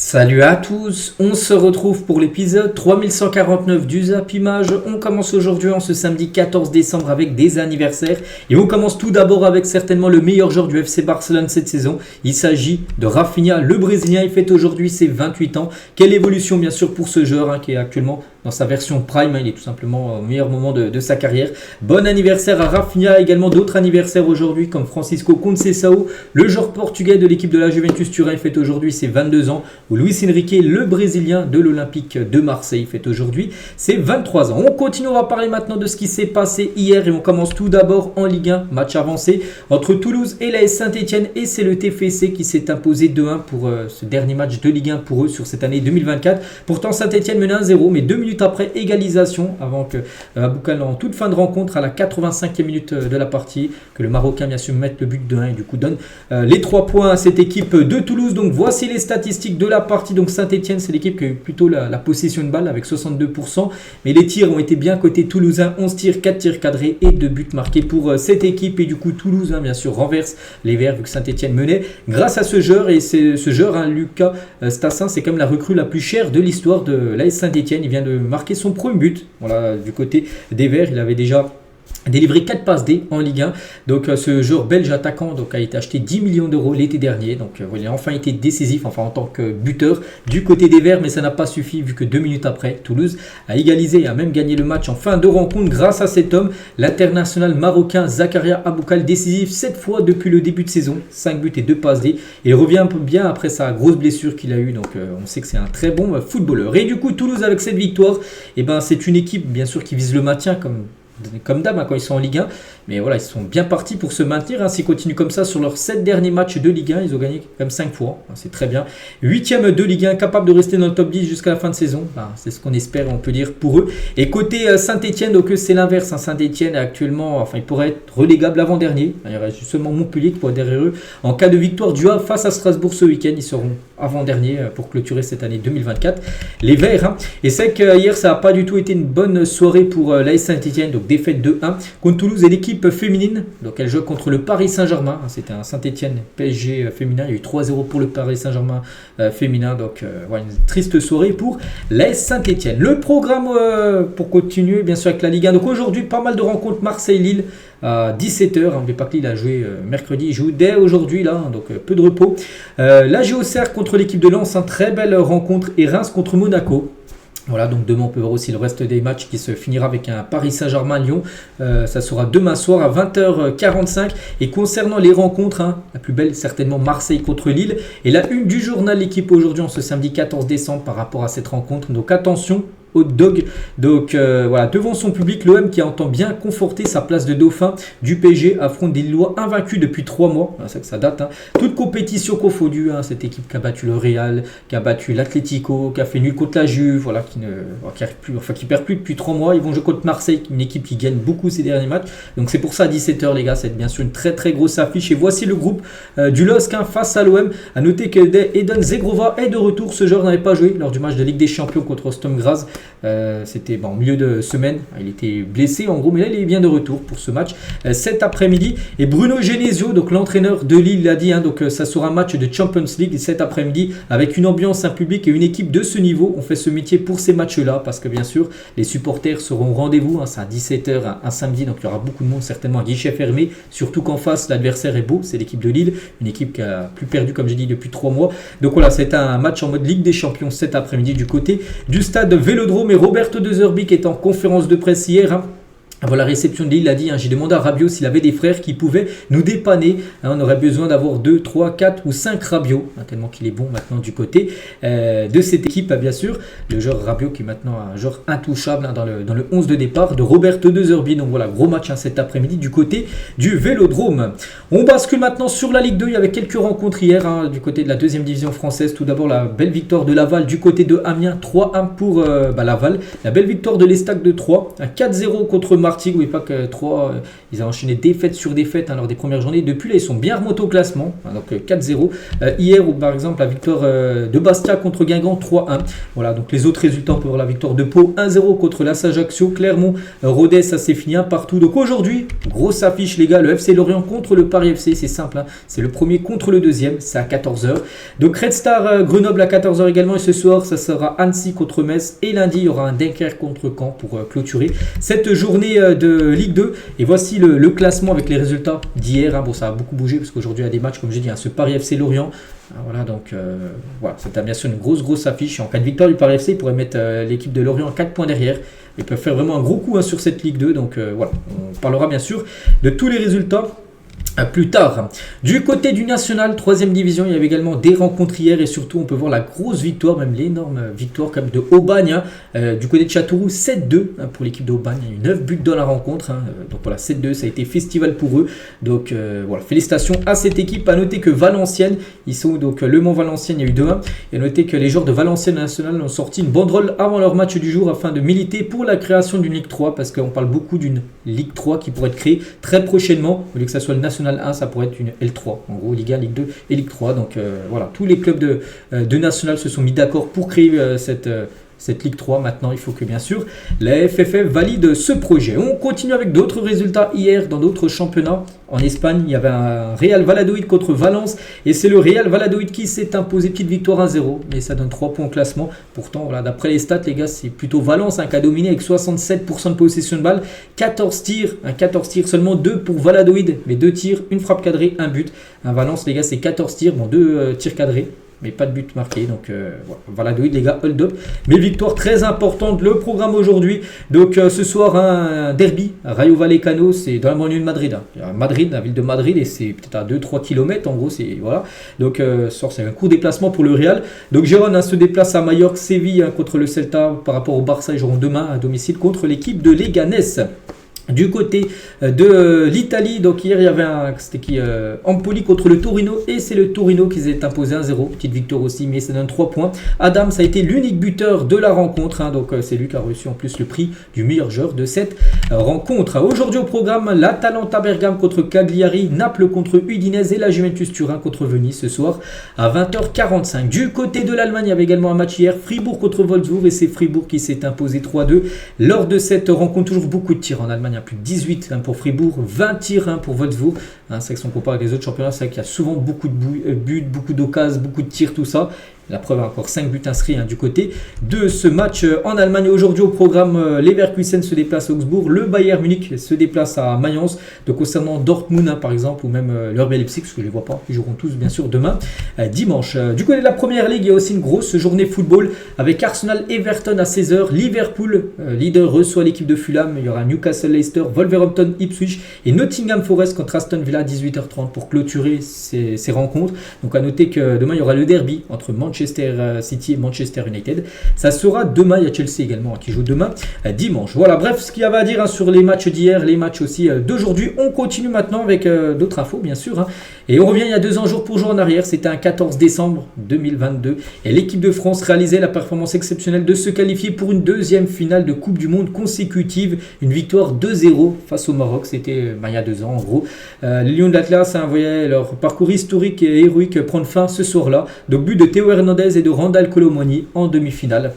Salut à tous, on se retrouve pour l'épisode 3149 du Zap Image. On commence aujourd'hui en ce samedi 14 décembre avec des anniversaires. Et on commence tout d'abord avec certainement le meilleur joueur du FC Barcelone cette saison. Il s'agit de Rafinha, le Brésilien. Il fête aujourd'hui ses 28 ans. Quelle évolution bien sûr pour ce joueur qui est actuellement dans sa version prime. Il est tout simplement au meilleur moment de sa carrière. Bon anniversaire à Rafinha. Également d'autres anniversaires aujourd'hui comme Francisco Conceição, le joueur portugais de l'équipe de la Juventus Turin. Il fête aujourd'hui ses 22 ans. Ou Luis Enrique, le Brésilien de l'Olympique de Marseille, fête aujourd'hui ses 23 ans. On continue, on va parler maintenant de ce qui s'est passé hier et on commence tout d'abord en Ligue 1, match avancé entre Toulouse et l'AS Saint-Etienne et c'est le TFC qui s'est imposé 2-1 pour ce dernier match de Ligue 1 pour eux sur cette année 2024. Pourtant Saint-Etienne menait 1-0 mais 2 minutes après égalisation avant que Aboukal en toute fin de rencontre à la 85e minute de la partie que le Marocain bien sûr mette le but de 1 et du coup donne les 3 points à cette équipe de Toulouse. Donc voici les statistiques de la partie. Donc Saint-Etienne, c'est l'équipe qui a eu plutôt la possession de balle avec 62%. Mais les tirs ont été bien côté toulousain. 11 tirs, 4 tirs cadrés et 2 buts marqués pour cette équipe. Et du coup, Toulouse, bien sûr, renverse les Verts vu que Saint-Etienne menait. Grâce à ce joueur, et c'est ce joueur, Lucas Stassin, c'est comme la recrue la plus chère de l'histoire de l'AS Saint-Etienne. Il vient de marquer son premier but. Voilà, du côté des Verts, il avait déjà délivré 4 passes D en Ligue 1. Donc ce joueur belge attaquant a été acheté 10 millions d'euros l'été dernier. Donc il a enfin été décisif en tant que buteur du côté des Verts. Mais ça n'a pas suffi vu que 2 minutes après, Toulouse a égalisé et a même gagné le match en fin de rencontre grâce à cet homme, l'international marocain Zakaria Aboukal, décisif 7 fois depuis le début de saison. 5 buts et 2 passes D. Il revient un peu bien après sa grosse blessure qu'il a eue. Donc on sait que c'est un très bon footballeur. Et du coup Toulouse avec cette victoire, c'est une équipe bien sûr qui vise le maintien comme d'hab quand ils sont en Ligue 1. Mais voilà, ils sont bien partis pour se maintenir. S'ils continuent comme ça sur leurs 7 derniers matchs de Ligue 1, ils ont gagné quand même 5 fois. C'est très bien. 8e de Ligue 1, capable de rester dans le top 10 jusqu'à la fin de saison. C'est ce qu'on espère, on peut dire, pour eux. Et côté Saint-Etienne, donc c'est l'inverse. Saint-Etienne actuellement, il pourrait être relégable avant-dernier. Il reste seulement Montpellier qui pourrait être derrière eux. En cas de victoire du Havre face à Strasbourg ce week-end, ils seront avant-dernier pour clôturer cette année 2024. Les Verts. Et c'est que hier, ça n'a pas du tout été une bonne soirée pour l'AS Saint-Etienne. Donc défaite 2-1 contre Toulouse et l'équipe féminine. Donc elle joue contre le Paris Saint-Germain. C'était un Saint-Etienne PSG féminin. Il y a eu 3-0 pour le Paris Saint-Germain féminin. Donc voilà, une triste soirée pour l'AS Saint-Etienne. Le programme pour continuer bien sûr avec la Ligue 1. Donc aujourd'hui, pas mal de rencontres Marseille-Lille à 17h. N'oubliez pas que Lille a joué mercredi. Il joue dès aujourd'hui là. Donc peu de repos. La Géocère contre l'équipe de Lens. Très belle rencontre. Et Reims contre Monaco. Voilà, donc demain on peut voir aussi le reste des matchs qui se finira avec un Paris Saint-Germain-Lyon. Ça sera demain soir à 20h45. Et concernant les rencontres, la plus belle certainement Marseille contre Lille. Et la une du journal L'équipe aujourd'hui en ce samedi 14 décembre par rapport à cette rencontre. Donc attention Hot Dog. Donc voilà, devant son public, l'OM qui entend bien conforter sa place de dauphin du PSG affronte des Lillois invaincus depuis 3 mois. C'est que ça date. Toute compétition confondue. Cette équipe qui a battu le Real, qui a battu l'Atlético, qui a fait nul contre la Juve, voilà, qui perd plus depuis 3 mois. Ils vont jouer contre Marseille, une équipe qui gagne beaucoup ces derniers matchs. Donc c'est pour ça à 17h les gars, c'est bien sûr une très très grosse affiche. Et voici le groupe du LOSC face à l'OM. A noter que Eden Zegrova est de retour. Ce joueur n'avait pas joué lors du match de Ligue des Champions contre Sturm Graz. C'était en milieu de semaine, il était blessé en gros, mais là il est bien de retour pour ce match cet après-midi. Et Bruno Genesio, donc l'entraîneur de Lille, l'a dit, donc ça sera un match de Champions League cet après-midi avec une ambiance, un public et une équipe de ce niveau. On fait ce métier pour ces matchs-là parce que bien sûr les supporters seront au rendez-vous. C'est à 17h un samedi, donc il y aura beaucoup de monde certainement à guichet fermé, surtout qu'en face l'adversaire est beau, c'est l'équipe de Lille, une équipe qui a plus perdu comme j'ai dit depuis 3 mois. Donc voilà, c'est un match en mode Ligue des Champions cet après-midi du côté du stade Vélodrome. Mais Roberto De Zerbi qui est en conférence de presse hier avant la réception de Lille, il a dit, j'ai demandé à Rabiot s'il avait des frères qui pouvaient nous dépanner. On aurait besoin d'avoir 2, 3, 4 ou 5 Rabiot, tellement qu'il est bon maintenant du côté de cette équipe, bien sûr. Le joueur Rabiot qui est maintenant un joueur intouchable dans le 11 de départ de Roberto De Zerbi. Donc voilà, gros match cet après-midi du côté du Vélodrome. On bascule maintenant sur la Ligue 2. Il y avait quelques rencontres hier du côté de la 2e division française. Tout d'abord, la belle victoire de Laval du côté de Amiens, 3-1 pour Laval. La belle victoire de l'Estac de Troyes, 4-0 contre Marseille. Martigues, n'oubliez pas que 3, ils ont enchaîné défaite sur défaite lors des premières journées. Depuis là, ils sont bien remontés au classement, donc 4-0. Hier, par exemple, la victoire de Bastia contre Guingamp 3-1. Voilà, donc les autres résultats, on peut voir la victoire de Pau 1-0 contre la Ajaccio, Clermont, Rodez, ça s'est fini partout. Donc aujourd'hui, grosse affiche les gars, le FC Lorient contre le Paris FC, c'est simple, hein, c'est le premier contre le deuxième, c'est à 14h. Donc Red Star Grenoble à 14h également, et ce soir, ça sera Annecy contre Metz, et lundi, il y aura un Dunkerque contre Caen pour clôturer cette journée de Ligue 2. Et voici le classement avec les résultats d'hier. Hein. Bon, ça a beaucoup bougé parce qu'aujourd'hui, il y a des matchs, comme j'ai dit, hein, ce Paris FC Lorient. Voilà, donc voilà, c'était bien sûr une grosse affiche. En cas de victoire du Paris FC, ils pourraient mettre l'équipe de Lorient à 4 points derrière. Ils peuvent faire vraiment un gros coup, hein, sur cette Ligue 2. Donc voilà, on parlera bien sûr de tous les résultats plus tard. Du côté du national, 3ème division, il y avait également des rencontres hier, et surtout on peut voir la grosse victoire, même l'énorme victoire comme de Aubagne, hein, du côté de Châteauroux, 7-2 hein, pour l'équipe d'Aubagne. Il y a eu 9 buts dans la rencontre, hein, donc voilà, 7-2, ça a été festival pour eux. Donc voilà, félicitations à cette équipe. À noter que Valenciennes, ils sont donc Le Mans Valenciennes, il y a eu 2-1. Et à noter que les joueurs de Valenciennes National ont sorti une banderole avant leur match du jour afin de militer pour la création d'une Ligue 3, parce qu'on parle beaucoup d'une Ligue 3 qui pourrait être créée très prochainement, au lieu que ça soit le National 1, ça pourrait être une L3, en gros Ligue 1, Ligue 2 et Ligue 3. Donc voilà, tous les clubs de National se sont mis d'accord pour créer cette Ligue 3. Maintenant, il faut que bien sûr la FFF valide ce projet. On continue avec d'autres résultats hier dans d'autres championnats. En Espagne, il y avait un Real Valladolid contre Valence, et c'est le Real Valladolid qui s'est imposé, petite victoire 1-0, mais ça donne 3 points au classement. Pourtant, voilà, d'après les stats, les gars, c'est plutôt Valence, hein, qui a dominé avec 67% de possession de balle, 14 tirs, seulement 2 pour Valladolid, mais 2 tirs, une frappe cadrée, un but. Un Valence, les gars, c'est 14 tirs, bon, 2 tirs cadrés, mais pas de but marqué. Donc voilà, Valladolid, les gars, hold up. Mais victoire très importante, le programme aujourd'hui. Donc ce soir, un derby, Rayo Vallecano, c'est dans la banlieue de Madrid. Hein. Madrid, la ville de Madrid, et c'est peut-être à 2-3 km en gros. Voilà. Donc ce soir, c'est un court déplacement pour le Real. Donc Gérone, hein, se déplace à Majorque, Séville, hein, contre le Celta. Par rapport au Barça, ils joueront demain à domicile contre l'équipe de Leganés. Du côté de l'Italie, donc hier il y avait Empoli contre le Torino, et c'est le Torino qui s'est imposé 1-0, petite victoire aussi, mais ça donne 3 points. Adams a été l'unique buteur de la rencontre, hein, donc c'est lui qui a reçu en plus le prix du meilleur joueur de cette rencontre. Aujourd'hui au programme, l'Atalanta Bergame contre Cagliari, Naples contre Udinese et la Juventus Turin contre Venise ce soir à 20h45. Du côté de l'Allemagne, il y avait également un match hier, Fribourg contre Wolfsburg, et c'est Fribourg qui s'est imposé 3-2. Lors de cette rencontre, toujours beaucoup de tirs en Allemagne, plus de 18 pour Fribourg, 20 tirs pour Wolfsburg. C'est vrai que si on compare avec les autres championnats, c'est vrai qu'il y a souvent beaucoup de buts, beaucoup d'occasions, beaucoup de tirs, tout ça. La preuve, encore 5 buts inscrits du côté de ce match en Allemagne. Aujourd'hui au programme, Leverkusen se déplace à Augsbourg, le Bayern Munich se déplace à Mayence. Donc concernant Dortmund par exemple, ou même l'Herbe Leipzig, parce que je ne les vois pas, ils joueront tous bien sûr demain dimanche. Du côté de la Première Ligue, il y a aussi une grosse journée football avec Arsenal Everton à 16h. Liverpool, leader, reçoit l'équipe de Fulham. Il y aura Newcastle Leicester, Wolverhampton Ipswich et Nottingham Forest contre Aston Villa à 18h30 pour clôturer ces rencontres. Donc à noter que demain il y aura le derby entre Manchester City et Manchester United. Ça sera demain. Il y a Chelsea également qui joue demain dimanche. Voilà, bref, ce qu'il y avait à dire sur les matchs d'hier, les matchs aussi d'aujourd'hui. On continue maintenant avec d'autres infos bien sûr. Et on revient il y a 2 ans jour pour jour en arrière. C'était un 14 décembre 2022 et l'équipe de France réalisait la performance exceptionnelle de se qualifier pour une 2e finale de Coupe du Monde consécutive. Une victoire 2-0 face au Maroc. C'était il y a 2 ans en gros. Les Lions de l'Atlas voyaient leur parcours historique et héroïque prendre fin ce soir-là. Donc but de Théo Hernandez et de Randal Colomoni en demi-finale.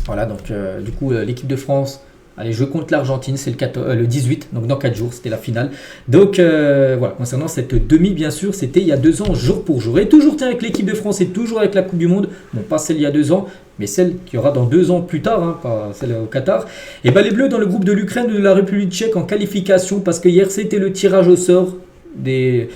Voilà, donc du coup l'équipe de France allez jouer contre l'Argentine, c'est le 18, donc dans 4 jours, c'était la finale. Donc voilà, concernant cette demi, bien sûr, c'était il y a 2 ans, jour pour jour. Et toujours avec l'équipe de France et toujours avec la Coupe du Monde, bon pas celle il y a 2 ans, mais celle qui aura dans 2 ans plus tard, pas celle au Qatar. Et les Bleus dans le groupe de l'Ukraine et de la République tchèque en qualification, parce que hier c'était le tirage au sort des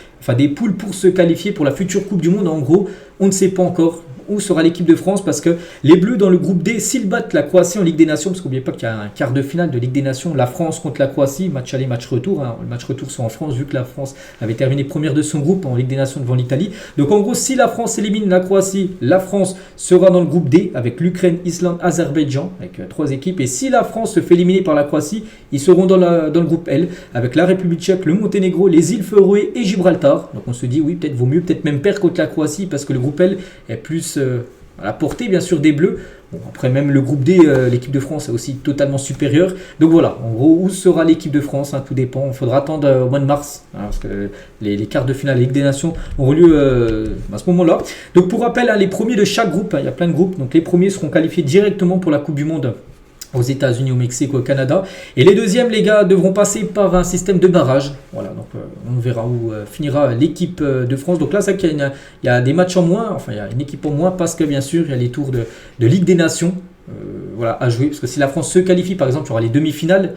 poules pour se qualifier pour la future Coupe du Monde. En gros, on ne sait pas encore où sera l'équipe de France, parce que les Bleus dans le groupe D, s'ils battent la Croatie en Ligue des Nations, parce qu'oubliez pas qu'il y a un quart de finale de Ligue des Nations, la France contre la Croatie, match aller, match retour. Le match retour sera en France, vu que la France avait terminé première de son groupe en Ligue des Nations devant l'Italie. Donc en gros, si la France élimine la Croatie, la France sera dans le groupe D avec l'Ukraine, Islande, Azerbaïdjan, avec 3 équipes. Et si la France se fait éliminer par la Croatie, ils seront dans le groupe L avec la République tchèque, le Monténégro, les îles Féroé et Gibraltar. Donc on se dit oui, peut-être vaut mieux peut-être même perdre contre la Croatie, parce que le groupe L est plus à la portée bien sûr des Bleus. Bon, après, même le groupe D, l'équipe de France est aussi totalement supérieure. Donc voilà, en gros, où sera l'équipe de France, hein, tout dépend. Il faudra attendre au mois de mars, hein, parce que les quarts de finale de Ligue des Nations auront lieu à ce moment-là. Donc pour rappel, hein, les premiers de chaque groupe, hein, il y a plein de groupes, donc les premiers seront qualifiés directement pour la Coupe du Monde aux États-Unis, au Mexique, au Canada. Et les deuxièmes, les gars, devront passer par un système de barrage. Voilà, donc on verra où finira l'équipe de France. Donc là, c'est qu'il y a des matchs en moins, enfin, il y a une équipe en moins, parce que bien sûr, il y a les tours de Ligue des Nations voilà, à jouer. Parce que si la France se qualifie, par exemple, tu auras les demi-finales.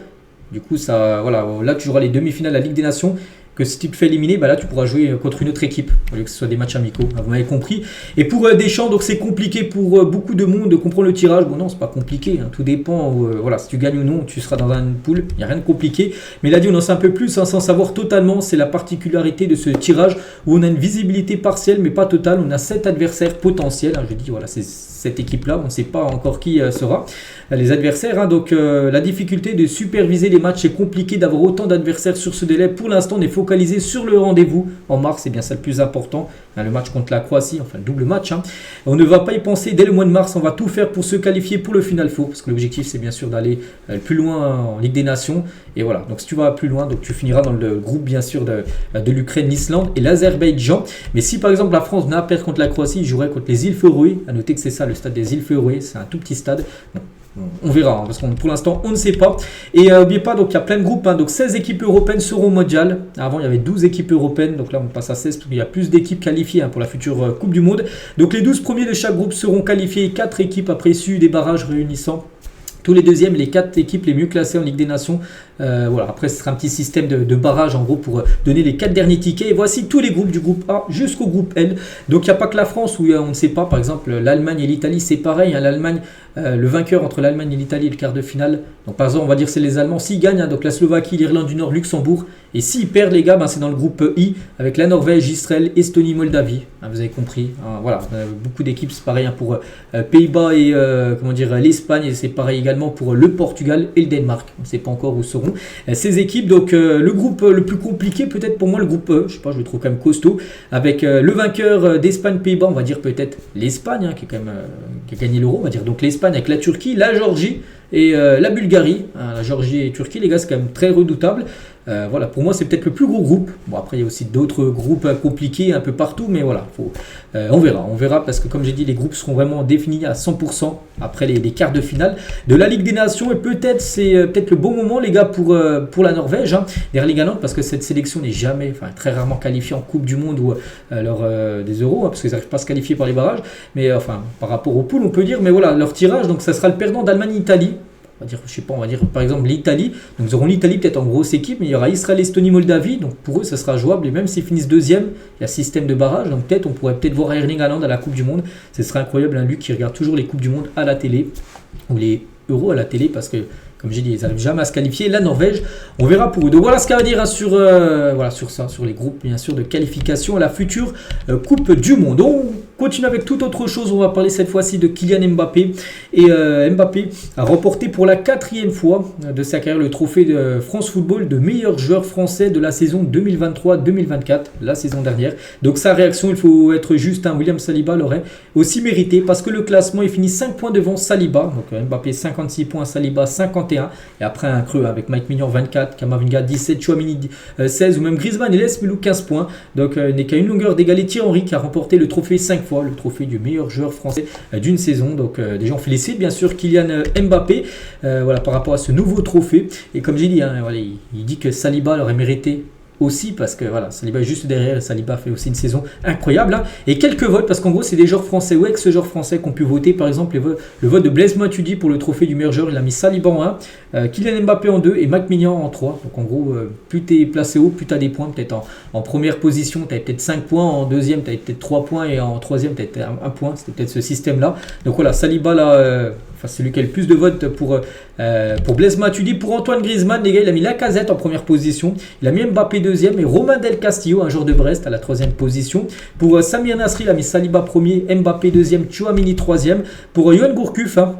Du coup, ça, voilà, là, tu joueras les demi-finales à la Ligue des Nations. Que si tu te fais éliminer, bah là tu pourras jouer contre une autre équipe, au lieu que ce soit des matchs amicaux, vous m'avez compris. Et pour Deschamps, donc c'est compliqué pour beaucoup de monde de comprendre le tirage. Bon non, c'est pas compliqué, hein. Tout dépend, voilà, si tu gagnes ou non, tu seras dans une poule, il n'y a rien de compliqué. Mais là, on en sait un peu plus, hein, sans savoir totalement, c'est la particularité de ce tirage, où on a une visibilité partielle, mais pas totale. On a 7 adversaires potentiels, hein. Je dis, voilà, c'est cette équipe-là, on ne sait pas encore qui sera les adversaires, hein. Donc la difficulté de superviser les matchs, c'est compliqué d'avoir autant d'adversaires sur ce délai. Pour l'instant, on est focalisé sur le rendez-vous en mars, c'est bien ça le plus important, hein, le match contre la Croatie, enfin le double match, hein. On ne va pas y penser dès le mois de mars, on va tout faire pour se qualifier pour le Final Four, parce que l'objectif c'est bien sûr d'aller plus loin en Ligue des Nations. Et voilà, donc si tu vas plus loin, donc tu finiras dans le groupe bien sûr de l'Ukraine, l'Islande et l'Azerbaïdjan. Mais si par exemple la France n'a pas contre la Croatie, il jouerait contre les îles Féroé. À noter que c'est ça le stade des îles Féroé, c'est un tout petit stade. Bon, on verra, hein, parce que pour l'instant on ne sait pas. Et n'oubliez pas, donc il y a plein de groupes, hein, donc 16 équipes européennes seront mondiales. Avant il y avait 12 équipes européennes, donc là on passe à 16 parce qu'il y a plus d'équipes qualifiées, hein, pour la future Coupe du Monde. Donc les 12 premiers de chaque groupe seront qualifiés, 4 équipes après issues des barrages réunissant tous les deuxièmes, les 4 équipes les mieux classées en Ligue des Nations. Voilà, après ce sera un petit système de barrage en gros pour donner les 4 derniers tickets. Et voici tous les groupes du groupe A jusqu'au groupe L. Donc il n'y a pas que la France où on ne sait pas. Par exemple l'Allemagne et l'Italie c'est pareil, hein. L'Allemagne, le vainqueur entre l'Allemagne et l'Italie est le quart de finale. Donc par exemple on va dire c'est les Allemands. S'ils gagnent, hein, donc la Slovaquie, l'Irlande du Nord, Luxembourg. Et s'ils perdent les gars, ben, c'est dans le groupe I avec la Norvège, Israël, Estonie, Moldavie. Hein, vous avez compris, hein, voilà, beaucoup d'équipes, c'est pareil, hein, pour Pays-Bas et comment dire, l'Espagne, et c'est pareil également pour le Portugal et le Danemark. On ne sait pas encore où seront ces équipes. Donc le groupe le plus compliqué peut-être pour moi, le groupe E, je sais pas, je le trouve quand même costaud, avec le vainqueur d'Espagne, Pays-Bas, on va dire peut-être l'Espagne, hein, qui est quand même qui a gagné l'Euro, on va dire donc l'Espagne avec la Turquie, la Géorgie et la Bulgarie. Hein, la Géorgie et la Turquie, les gars, c'est quand même très redoutable. Voilà, pour moi c'est peut-être le plus gros groupe. Bon, après il y a aussi d'autres groupes compliqués un peu partout, mais voilà, on verra parce que comme j'ai dit, les groupes seront vraiment définis à 100% après les quarts de finale de la Ligue des Nations. Et peut-être c'est peut-être le bon moment les gars pour la Norvège, hein, derrière les gagnantes, parce que cette sélection n'est jamais, enfin très rarement qualifiée en Coupe du Monde ou des Euros, hein, parce qu'ils n'arrivent pas à se qualifier par les barrages, mais enfin par rapport aux poules on peut dire, mais voilà leur tirage, donc ça sera le perdant d'Allemagne-Italie. On va dire, je sais pas, on va dire par exemple l'Italie. Donc nous aurons l'Italie peut-être en grosse équipe, mais il y aura Israël, Estonie, Moldavie. Donc pour eux, ça sera jouable. Et même s'ils finissent deuxième, il y a système de barrage. Donc peut-être on pourrait peut-être voir Erling Haaland à la Coupe du Monde. Ce serait incroyable, hein, lui qui regarde toujours les Coupes du Monde à la télé ou les Euros à la télé, parce que comme j'ai dit, ils n'arrivent jamais à se qualifier. La Norvège, on verra pour eux. Donc voilà ce qu'il y a à dire, hein, sur ça, sur les groupes bien sûr de qualification à la future Coupe du Monde. On continue avec toute autre chose. On va parler cette fois-ci de Kylian Mbappé. Et Mbappé a remporté pour la 4e fois de sa carrière le trophée de France Football de meilleur joueur français de la saison 2023-2024, la saison dernière. Donc sa réaction, il faut être juste, hein, William Saliba l'aurait aussi mérité, parce que le classement est fini 5 points devant Saliba. Donc Mbappé 56 points, Saliba 51. Et après un creux avec Mike Maignan 24, Camavinga 17, Tchouaméni 16 ou même Griezmann et Les Milou 15 points. Donc il n'est qu'à une longueur d'égaler Thierry Henry qui a remporté le trophée 5 fois, le trophée du meilleur joueur français d'une saison. Donc déjà on félicite bien sûr Kylian Mbappé voilà, par rapport à ce nouveau trophée. Et comme j'ai dit, hein, voilà, il dit que Saliba l'aurait mérité aussi, parce que voilà, Saliba est juste derrière, et Saliba fait aussi une saison incroyable, hein. Et quelques votes, parce qu'en gros c'est des joueurs français ou ex-joueurs français qui ont pu voter. Par exemple le vote de Blaise Matuidi pour le trophée du meilleur joueur, il a mis Saliba en 1, Kylian Mbappé en 2 et Mike Maignan en 3. Donc en gros plus tu es placé haut, plus tu as des points. Peut-être en première position tu avais peut-être 5 points, en deuxième tu avais peut-être 3 points et en troisième tu avais peut-être 1 point. C'était peut-être ce système là. Donc voilà, Saliba là, c'est lui qui a le plus de votes pour Blaise Matuidi. Pour Antoine Griezmann, les gars, il a mis Lacazette en première position. Il a mis Mbappé deuxième et Romain Del Castillo, un joueur de Brest, à la 3e position. Pour Samir Nasri, il a mis Saliba premier, Mbappé deuxième, Tchouaméni troisième. Pour Yoann Gourcuff, hein,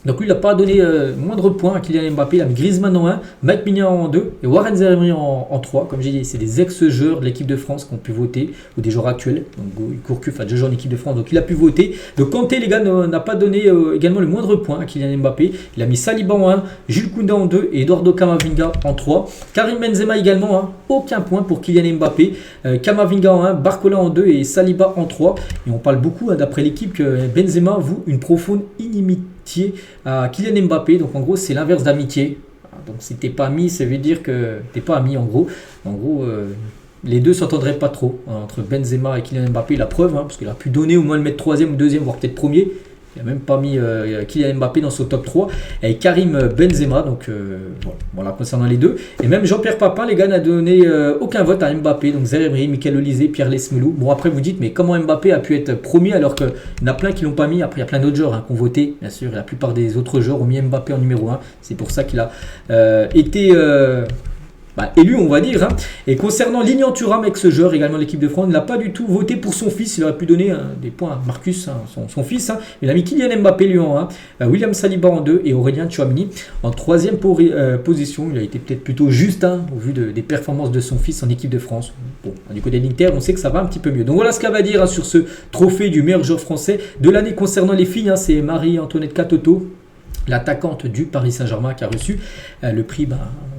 Donc lui, il n'a pas donné moindre point à Kylian Mbappé. Il a mis Griezmann en 1, Mike Maignan en 2 et Warren Zaïre en 3. Comme j'ai dit, c'est des ex-joueurs de l'équipe de France qui ont pu voter, ou des joueurs actuels. Donc Gourcuff a déjà joué en équipe de France, donc il a pu voter. Donc Kanté, les gars, n'a pas donné également le moindre point à Kylian Mbappé. Il a mis Saliba en 1, Jules Koundé en 2 et Eduardo Camavinga en 3. Karim Benzema également, hein, aucun point pour Kylian Mbappé. Camavinga en 1, Barcola en 2 et Saliba en 3. Et on parle beaucoup, hein, d'après l'équipe, que Benzema voue une profonde inimitié à Kylian Mbappé. Donc en gros, c'est l'inverse d'amitié. Donc si t'es pas ami, ça veut dire que t'es pas ami en gros. Les deux s'entendraient pas trop, hein, entre Benzema et Kylian Mbappé. La preuve, hein, parce qu'il a pu donner au moins le mettre troisième ou deuxième, voire peut-être premier. Il n'a même pas mis Kylian Mbappé dans son top 3. Et Karim Benzema, donc voilà concernant les deux. Et même Jean-Pierre Papin, les gars, n'a donné aucun vote à Mbappé. Donc Zaïre Emery, Michael Olise, Pierre Lesmelou. Bon, après vous dites, mais comment Mbappé a pu être premier alors qu'il y en a plein qui ne l'ont pas mis. Après, il y a plein d'autres joueurs, hein, qui ont voté, bien sûr. La plupart des autres joueurs ont mis Mbappé en numéro 1. C'est pour ça qu'il a été... élu, on va dire, hein. Et concernant Lilian Thuram, avec ce joueur également l'équipe de France, il n'a pas du tout voté pour son fils. Il aurait pu donner des points à Marcus, hein, son fils, hein. Il a mis Kylian Mbappé lui en 1, William Saliba en 2 et Aurélien Tchouameni en 3e position. Il a été peut-être plutôt juste, hein, au vu des performances de son fils en équipe de France. Bon, du côté de l'Inter, on sait que ça va un petit peu mieux. Donc voilà ce qu'elle va dire, hein, sur ce trophée du meilleur joueur français de l'année. Concernant les filles, hein, c'est Marie-Antoinette Katoto, l'attaquante du Paris Saint-Germain, qui a reçu le prix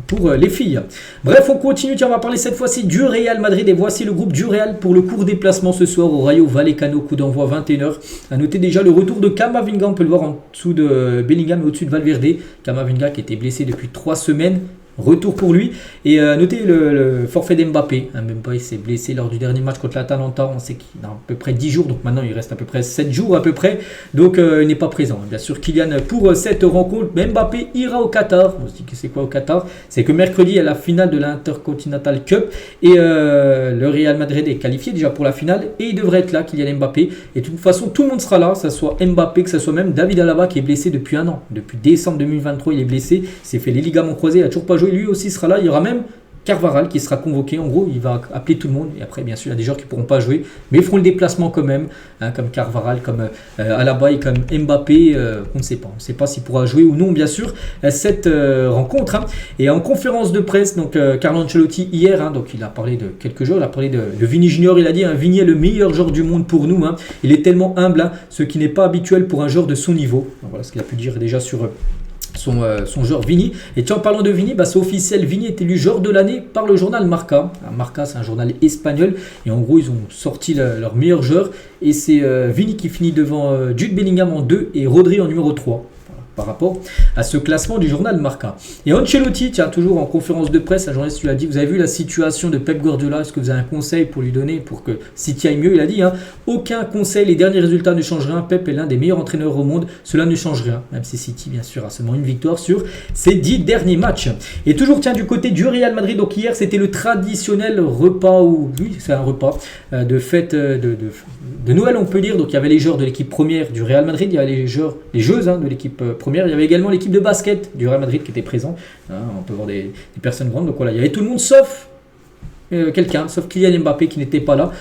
pour les filles. Bref, on continue. Tiens, on va parler cette fois-ci du Real Madrid. Et voici le groupe du Real pour le court déplacement ce soir au Rayo Vallecano. Coup d'envoi 21h. À noter déjà le retour de Camavinga. On peut le voir en dessous de Bellingham et au-dessus de Valverde. Camavinga qui était blessé depuis 3 semaines. Retour pour lui. Et notez le forfait d'Mbappé. Mbappé s'est blessé lors du dernier match contre l'Atalanta. On sait qu'il a à peu près 10 jours. Donc maintenant, il reste à peu près 7 jours à peu près. Donc il n'est pas présent. Bien sûr, Kylian pour cette rencontre. Mais Mbappé ira au Qatar. On se dit que c'est quoi au Qatar? C'est que mercredi, il y a la finale de l'Intercontinental Cup. Et le Real Madrid est qualifié déjà pour la finale. Et il devrait être là, Kylian Mbappé. Et de toute façon, tout le monde sera là. Que ce soit Mbappé, que ce soit même David Alaba qui est blessé depuis un an. Depuis décembre 2023, il est blessé. Il s'est fait les ligaments croisés. Il n'a toujours pas joué. Lui aussi sera là. Il y aura même Carvajal qui sera convoqué. En gros, il va appeler tout le monde. Et après, bien sûr, il y a des joueurs qui ne pourront pas jouer, mais ils feront le déplacement quand même, hein, comme Carvajal, comme Alaba et comme Mbappé. On ne sait pas. On ne sait pas s'il pourra jouer ou non, bien sûr, cette rencontre. Hein. Et en conférence de presse, donc Carlo Ancelotti hier, hein, donc il a parlé de quelques joueurs. Il a parlé de Vini Junior. Il a dit, hein, Vini est le meilleur joueur du monde pour nous. Hein. Il est tellement humble, hein, ce qui n'est pas habituel pour un joueur de son niveau. Donc, voilà ce qu'il a pu dire déjà sur son joueur Vini. Et tiens, en parlant de Vini, c'est officiel, Vini est élu joueur de l'année par le journal Marca. Marca, c'est un journal espagnol, et en gros ils ont sorti leur meilleur joueur, et c'est Vini qui finit devant Jude Bellingham en 2 et Rodri en numéro 3. Par rapport à ce classement du journal Marca. Et Ancelotti, tiens, toujours en conférence de presse, un journaliste lui a dit, vous avez vu la situation de Pep Guardiola, est-ce que vous avez un conseil pour lui donner pour que City aille mieux? Il a dit, hein, aucun conseil, les derniers résultats ne changent rien, Pep est l'un des meilleurs entraîneurs au monde, cela ne change rien, même si City bien sûr a seulement une victoire sur ses 10 derniers matchs. Et toujours, tiens, du côté du Real Madrid, donc hier c'était le traditionnel repas, oui c'est un repas de fête de Noël, on peut dire. Donc il y avait les joueurs de l'équipe première du Real Madrid, il y avait les joueuses, hein, de l'équipe première, il y avait également l'équipe de basket du Real Madrid qui était présent, hein, on peut voir des personnes grandes, donc voilà, il y avait tout le monde sauf sauf Kylian Mbappé qui n'était pas là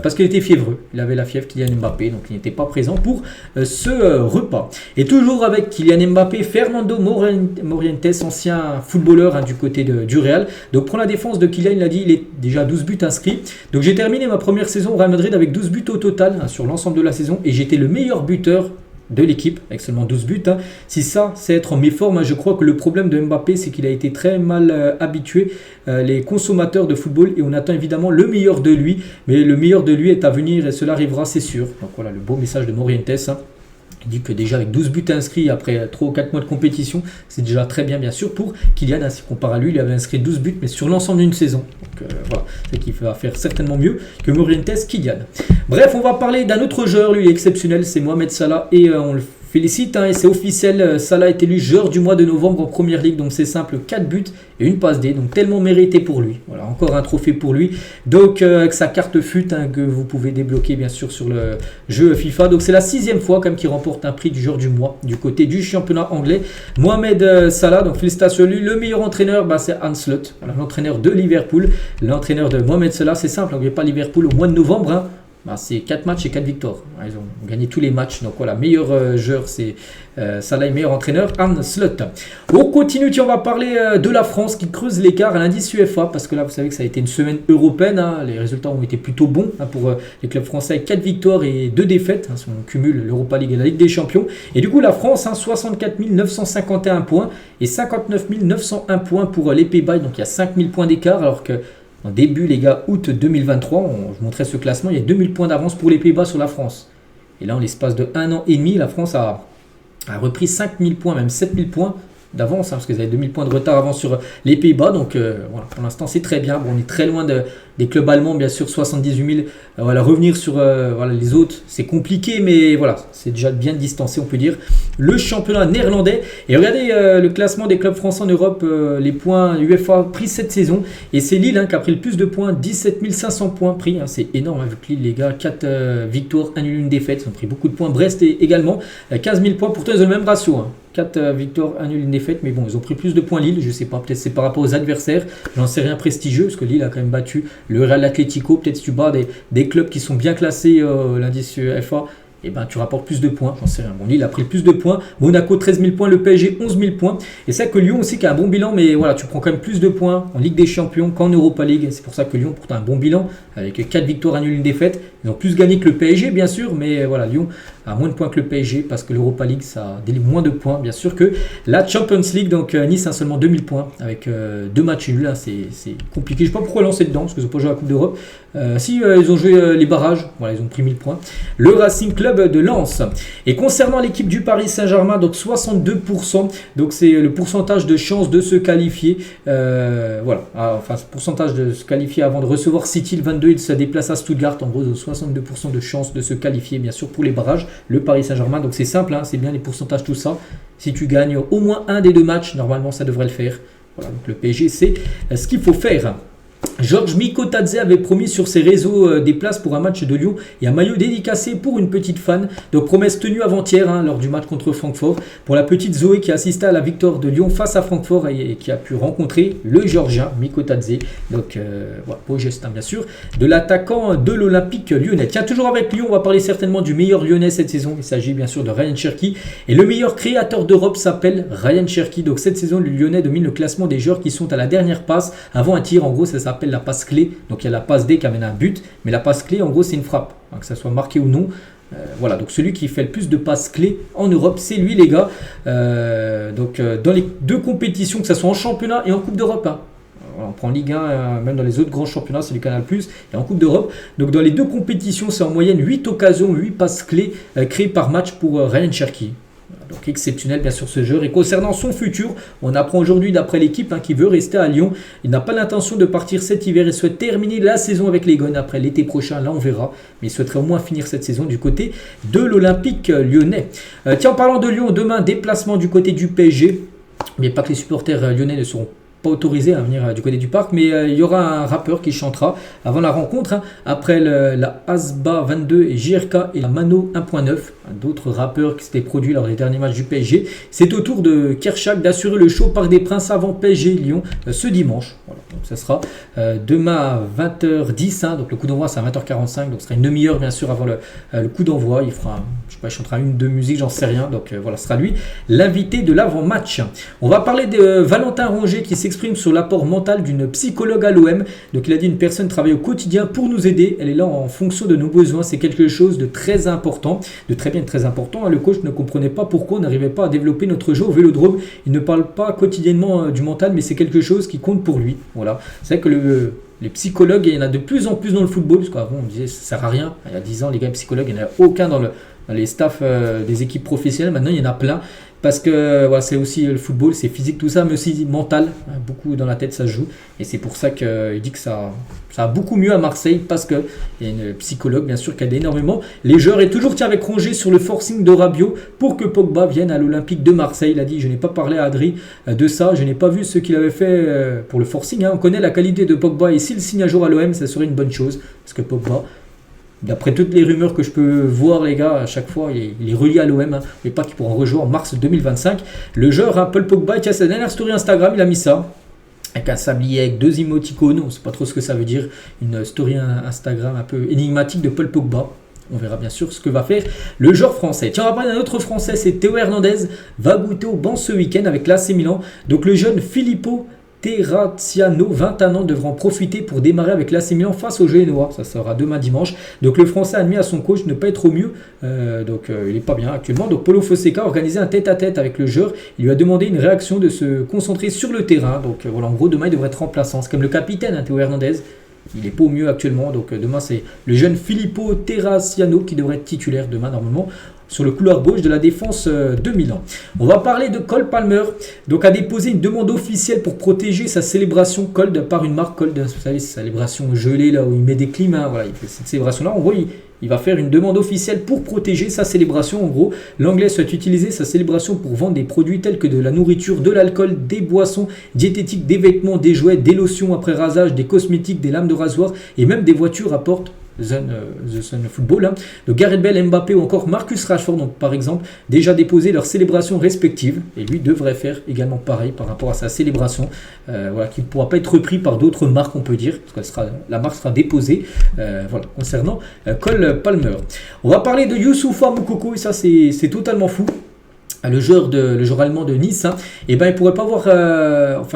parce qu'il était fiévreux, il avait la fièvre, Kylian Mbappé, donc il n'était pas présent pour ce repas. Et toujours avec Kylian Mbappé, Fernando Morientes, ancien footballeur, hein, du côté du Real. Donc pour la défense de Kylian, il a dit, il est déjà 12 buts inscrits. Donc j'ai terminé ma première saison au Real Madrid avec 12 buts au total, hein, sur l'ensemble de la saison, et j'étais le meilleur buteur de l'équipe avec seulement 12 buts. Hein. Si ça, c'est être en méforme, hein, je crois que le problème de Mbappé, c'est qu'il a été très mal habitué, les consommateurs de football, et on attend évidemment le meilleur de lui, mais le meilleur de lui est à venir et cela arrivera, c'est sûr. Donc voilà le beau message de Morientes. Hein. Il dit que déjà avec 12 buts inscrits après 3 ou 4 mois de compétition, c'est déjà très bien, bien sûr, pour Kylian. Hein, si on compare à lui, il avait inscrit 12 buts, mais sur l'ensemble d'une saison. Donc voilà, c'est qu'il va faire certainement mieux que Morientes Kylian. Bref, on va parler d'un autre joueur, lui il est exceptionnel, c'est Mohamed Salah, et on le félicite, hein, et c'est officiel, Salah est élu joueur du mois de novembre en Première Ligue, donc c'est simple, 4 buts et une passe D, donc tellement mérité pour lui. Voilà, encore un trophée pour lui, donc avec sa carte FUT, hein, que vous pouvez débloquer bien sûr sur le jeu FIFA. Donc c'est la 6e fois quand même qu'il remporte un prix du joueur du mois du côté du championnat anglais. Mohamed Salah, donc félicitations à lui. Le meilleur entraîneur, c'est Arne Slot, voilà, l'entraîneur de Liverpool, l'entraîneur de Mohamed Salah. C'est simple, on ne pas Liverpool au mois de novembre, hein. bah, c'est 4 matchs et 4 victoires. Ils ont gagné tous les matchs. Donc voilà, meilleur joueur, c'est Salah, meilleur entraîneur, Arne Slot. On continue, on va parler de la France qui creuse l'écart à l'indice UEFA, parce que là, vous savez que ça a été une semaine européenne. Les résultats ont été plutôt bons pour les clubs français avec 4 victoires et 2 défaites. Si on cumule l'Europa League et la Ligue des Champions. Et du coup, la France, 64 951 points et 59 901 points pour les Pays-Bas. Donc il y a 5000 points d'écart, alors que en début, les gars, août 2023, je montrais ce classement, il y a 2000 points d'avance pour les Pays-Bas sur la France. Et là, en l'espace de 1 an et demi, la France a repris 5000 points, même 7000 points d'avance, parce qu'ils avaient 2000 points de retard avant sur les Pays-Bas. Donc voilà, pour l'instant, c'est très bien. Bon, on est très loin des clubs allemands, bien sûr, 78 000. Voilà, revenir sur voilà, les autres, c'est compliqué, mais voilà, c'est déjà bien distancé, on peut dire. Le championnat néerlandais. Et regardez le classement des clubs français en Europe, les points UEFA pris cette saison. Et c'est Lille qui a pris le plus de points, 17 500 points pris. C'est énorme, vu que Lille, les gars, 4 victoires, 1 nul, 1 défaite. Ils ont pris beaucoup de points. Brest également, 15 000 points. Pourtant, ils ont le même ratio. 4 victoires, 1 nul, 1 défaite. Mais bon, ils ont pris plus de points Lille. Je sais pas, peut-être c'est par rapport aux adversaires. J'en sais rien prestigieux, parce que Lille a quand même battu le Real Atlético. Peut-être si tu bats des clubs qui sont bien classés, l'indice FA, et ben tu rapportes plus de points, j'en sais rien. Bon, Lille a pris plus de points, Monaco 13 000 points, le PSG 11 000 points. Et c'est vrai que Lyon aussi qui a un bon bilan, mais voilà, tu prends quand même plus de points en Ligue des Champions qu'en Europa League. C'est pour ça que Lyon porte un bon bilan, avec 4 victoires, 1 nul, 1 défaite. Ils ont plus gagné que le PSG, bien sûr, mais voilà, Lyon a moins de points que le PSG, parce que l'Europa League, ça délivre moins de points, bien sûr, que la Champions League. Donc Nice a seulement 2000 points, avec 2 matchs nuls. C'est compliqué, je ne sais pas pourquoi lancer dedans, parce qu'ils n'ont pas joué à la Coupe d'Europe. Ils ont joué les barrages, voilà, ils ont pris 1000 points. Le Racing Club de Lens. Et concernant l'équipe du Paris Saint-Germain, donc 62%, donc c'est le pourcentage de chance de se qualifier. Voilà, enfin, pourcentage de se qualifier avant de recevoir City le 22, il se déplace à Stuttgart. En gros, 62% de chance de se qualifier, bien sûr, pour les barrages. Le Paris Saint-Germain, donc c'est simple, c'est bien les pourcentages, tout ça. Si tu gagnes au moins un des 2 matchs, normalement, ça devrait le faire. Voilà, donc le PSG, c'est ce qu'il faut faire. Georges Mikotadze avait promis sur ses réseaux des places pour un match de Lyon et un maillot dédicacé pour une petite fan. Donc promesse tenue avant-hier lors du match contre Francfort. Pour la petite Zoé qui assista à la victoire de Lyon face à Francfort et qui a pu rencontrer le Georgien Mikotadze. Donc voilà, beau geste bien sûr. De l'attaquant de l'Olympique lyonnais. Tiens, toujours avec Lyon, on va parler certainement du meilleur lyonnais cette saison. Il s'agit bien sûr de Ryan Cherki. Et le meilleur créateur d'Europe s'appelle Ryan Cherki. Donc cette saison, le Lyonnais domine le classement des joueurs qui sont à la dernière passe avant un tir. En gros, ça s'appelle la passe clé. Donc il y a la passe D qui amène un but, mais la passe clé en gros c'est une frappe, que ça soit marqué ou non. Voilà, donc celui qui fait le plus de passes clés en Europe, c'est lui les gars. Dans les 2 compétitions, que ce soit en championnat et en Coupe d'Europe. On prend Ligue 1, même dans les autres grands championnats, c'est du Canal+, et en Coupe d'Europe. Donc dans les 2 compétitions, c'est en moyenne 8 occasions, 8 passes clés créées par match pour Ryan Cherki. Donc exceptionnel bien sûr ce joueur. Et concernant son futur, on apprend aujourd'hui d'après l'équipe qu'il veut rester à Lyon. Il n'a pas l'intention de partir cet hiver et souhaite terminer la saison avec les Gones après l'été prochain. Là on verra, mais il souhaiterait au moins finir cette saison du côté de l'Olympique lyonnais. Tiens, en parlant de Lyon, demain déplacement du côté du PSG. Mais pas que les supporters lyonnais ne seront pas autorisé à venir du côté du parc, mais il y aura un rappeur qui chantera avant la rencontre, après la Asba 22 et JRK et la Mano 1.9, d'autres rappeurs qui s'étaient produits lors des derniers matchs du PSG. C'est au tour de Kershak d'assurer le show Parc des Princes avant PSG Lyon ce dimanche. Voilà, donc ça sera demain à 20h10, donc le coup d'envoi c'est à 20h45, donc ce sera une demi-heure bien sûr avant le coup d'envoi. Il fera, je sais pas, il chantera une ou deux musiques, j'en sais rien, donc voilà, ce sera lui l'invité de l'avant-match. On va parler de Valentin Rongier qui s'exprime sur l'apport mental d'une psychologue à l'OM. Donc il a dit: une personne travaille au quotidien pour nous aider, elle est là en fonction de nos besoins, c'est quelque chose de très important, de très bien, très important. Le coach ne comprenait pas pourquoi on n'arrivait pas à développer notre jeu au Vélodrome. Il ne parle pas quotidiennement du mental, mais c'est quelque chose qui compte pour lui. Voilà, c'est vrai que les psychologues, il y en a de plus en plus dans le football, parce qu'avant on disait ça sert à rien. Il y a 10 ans, les gars psychologues, il n'y en a aucun dans les staffs des équipes professionnelles. Maintenant il y en a plein, parce que voilà, c'est aussi le football, c'est physique tout ça, mais aussi mental, beaucoup dans la tête ça se joue, et c'est pour ça qu'il dit que ça a beaucoup mieux à Marseille, parce qu'il y a une psychologue bien sûr qui aide énormément les joueurs. Et toujours avec Rongier sur le forcing de Rabiot pour que Pogba vienne à l'Olympique de Marseille. Il a dit: je n'ai pas parlé à Adri de ça, je n'ai pas vu ce qu'il avait fait pour le forcing, on connaît la qualité de Pogba, et s'il signe un jour à l'OM, ça serait une bonne chose, parce que Pogba, d'après toutes les rumeurs que je peux voir, les gars, à chaque fois, il est relié à l'OM, mais pas qu'il pourra en rejouer en mars 2025. Le joueur, Paul Pogba, tiens, sa dernière story Instagram, il a mis ça. avec un sablier avec 2 émoticônes, on ne sait pas trop ce que ça veut dire, une story Instagram un peu énigmatique de Paul Pogba. On verra bien sûr ce que va faire le joueur français. Tiens, on va parler d'un autre français, c'est Théo Hernandez, va goûter au banc ce week-end avec l'AC Milan. Donc le jeune Filippo Terraziano, 21 ans, devra en profiter pour démarrer avec l'AC Milan face au Genoa. Ça sera demain dimanche. Donc le Français a admis à son coach de ne pas être au mieux. Il n'est pas bien actuellement. Donc Paulo Fonseca a organisé un tête-à-tête avec le joueur. Il lui a demandé une réaction de se concentrer sur le terrain. Donc voilà, en gros, demain il devrait être remplaçant. C'est comme le capitaine, Théo Hernandez. Il n'est pas au mieux actuellement. Donc demain c'est le jeune Filippo Terraziano qui devrait être titulaire demain normalement sur le couloir gauche de la défense de Milan. On va parler de Cole Palmer, donc a déposé une demande officielle pour protéger sa célébration Cole par une marque Cole, vous savez, célébration gelée là où il met des clims, hein, voilà, il fait cette célébration là, en gros il va faire une demande officielle pour protéger sa célébration. En gros, l'anglais souhaite utiliser sa célébration pour vendre des produits tels que de la nourriture, de l'alcool, des boissons diététiques, des vêtements, des jouets, des lotions après rasage, des cosmétiques, des lames de rasoir et même des voitures à porte. The Sun Football, hein. Donc Gareth Bale, Mbappé ou encore Marcus Rashford, donc, par exemple, déjà déposé leurs célébrations respectives et lui devrait faire également pareil par rapport à sa célébration, voilà, qui ne pourra pas être repris par d'autres marques, on peut dire, parce que la marque sera déposée, voilà, concernant Cole Palmer. On va parler de Youssoufa Moukoko et ça c'est totalement fou. Le joueur allemand de Nice, hein, et ben il pourrait pas avoir,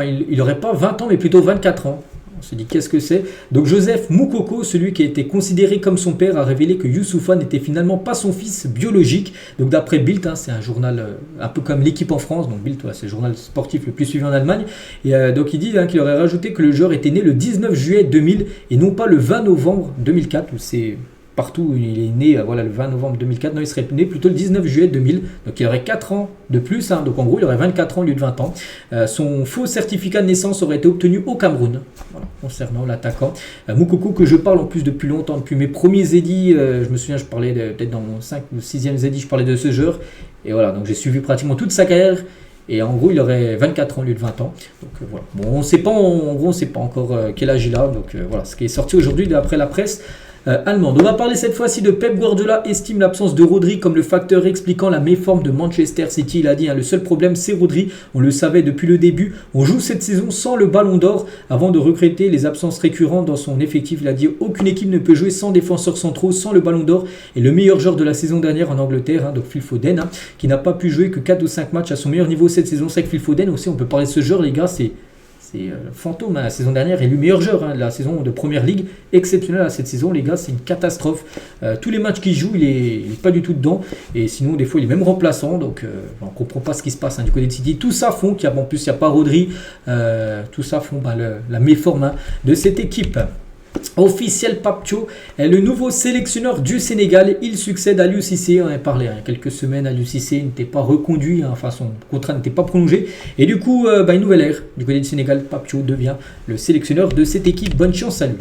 il n'aurait pas 20 ans mais plutôt 24 ans. On se dit qu'est-ce que c'est. Donc Joseph Moukoko, celui qui a été considéré comme son père, a révélé que Youssoufa n'était finalement pas son fils biologique. Donc d'après Bild, hein, c'est un journal un peu comme l'équipe en France. Donc Bild, c'est le journal sportif le plus suivi en Allemagne. Et donc il dit qu'il aurait rajouté que le joueur était né le 19 juillet 2000 et non pas le 20 novembre 2004 où c'est... Partout où il est né, voilà, le 20 novembre 2004, non, il serait né plutôt le 19 juillet 2000, donc il aurait 4 ans de plus, hein, donc en gros il aurait 24 ans au lieu de 20 ans. Son faux certificat de naissance aurait été obtenu au Cameroun, voilà, concernant l'attaquant. Moukoko, que je parle en plus depuis longtemps, depuis mes premiers édits, je me souviens, je parlais peut-être dans mon 5 ou 6e édit, je parlais de ce joueur, et voilà, donc j'ai suivi pratiquement toute sa carrière. Et en gros, il aurait 24 ans au lieu de 20 ans. Donc voilà. Bon, on ne sait pas, en gros, on sait pas encore quel âge il a. Donc voilà, ce qui est sorti aujourd'hui d'après la presse allemande. On va parler cette fois-ci de Pep Guardiola estime l'absence de Rodri comme le facteur expliquant la méforme de Manchester City. Il a dit, hein, le seul problème c'est Rodri. On le savait depuis le début. On joue cette saison sans le ballon d'or avant de regretter les absences récurrentes dans son effectif. Il a dit, aucune équipe ne peut jouer sans défenseurs centraux, sans le ballon d'or. Et le meilleur joueur de la saison dernière en Angleterre, hein, donc Phil Foden, hein, qui n'a pas pu jouer que 4 ou 5 matchs à son meilleur niveau cette saison. C'est que Phil Foden aussi, on peut parler de ce joueur, les gars, c'est fantôme, hein. La saison dernière est le meilleur joueur, hein, de la saison de Première Ligue, exceptionnel à cette saison, les gars, c'est une catastrophe. Tous les matchs qu'il joue, il est pas du tout dedans, et sinon des fois il est même remplaçant, donc on ne comprend pas ce qui se passe, hein, du côté de City. Tout ça font en plus il n'y a pas Rodri, tout ça font la méforme, hein, de cette équipe. Officiel Papcho est le nouveau sélectionneur du Sénégal. Il succède à Aliou Cissé. On en a parlé il y a quelques semaines. Aliou Cissé n'était pas reconduit, hein, enfin son contrat n'était pas prolongé. Et du coup, une nouvelle ère du côté du Sénégal. Papcho devient le sélectionneur de cette équipe. Bonne chance à lui.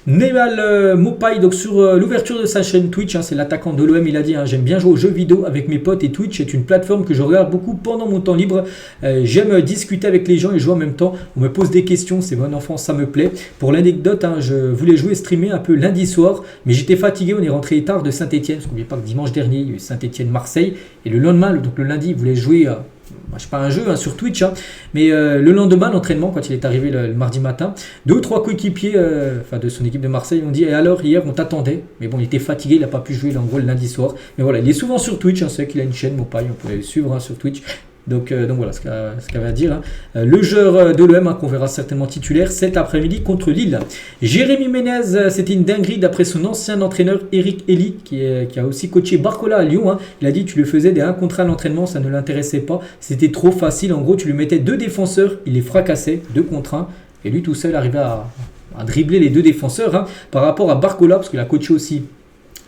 Neval Mopai, donc sur l'ouverture de sa chaîne Twitch, hein, c'est l'attaquant de l'OM, il a dit, hein, j'aime bien jouer aux jeux vidéo avec mes potes et Twitch est une plateforme que je regarde beaucoup pendant mon temps libre. J'aime discuter avec les gens et jouer en même temps. On me pose des questions, c'est bon enfant, ça me plaît. Pour l'anecdote, hein, je voulais jouer streamer un peu lundi soir, mais j'étais fatigué, on est rentré tard de Saint-Etienne, parce qu'on n'oublie pas que dimanche dernier, il y a eu Saint-Etienne-Marseille, et le lendemain, donc le lundi, il voulait jouer je sais pas un jeu, hein, sur Twitch, hein, mais le lendemain, l'entraînement, quand il est arrivé le mardi matin, 2 ou 3 coéquipiers de son équipe de Marseille ont dit, et alors hier on t'attendait, mais bon il était fatigué, il n'a pas pu jouer en gros le lundi soir, mais voilà, il est souvent sur Twitch, hein, c'est vrai qu'il a une chaîne Mopai, on peut le suivre, hein, sur Twitch. Donc voilà ce qu'elle va dire, hein. Le joueur de l'OM, hein, qu'on verra certainement titulaire cet après-midi contre Lille. Jérémy Ménez, c'était une dinguerie d'après son ancien entraîneur Eric Elie qui a aussi coaché Barcola à Lyon, hein. Il a dit tu lui faisais des 1 contre 1 à l'entraînement, ça ne l'intéressait pas, c'était trop facile. En gros tu lui mettais 2 défenseurs, il les fracassait 2 contre 1 et lui tout seul arrivait à dribbler les 2 défenseurs, hein, par rapport à Barcola parce qu'il a coaché aussi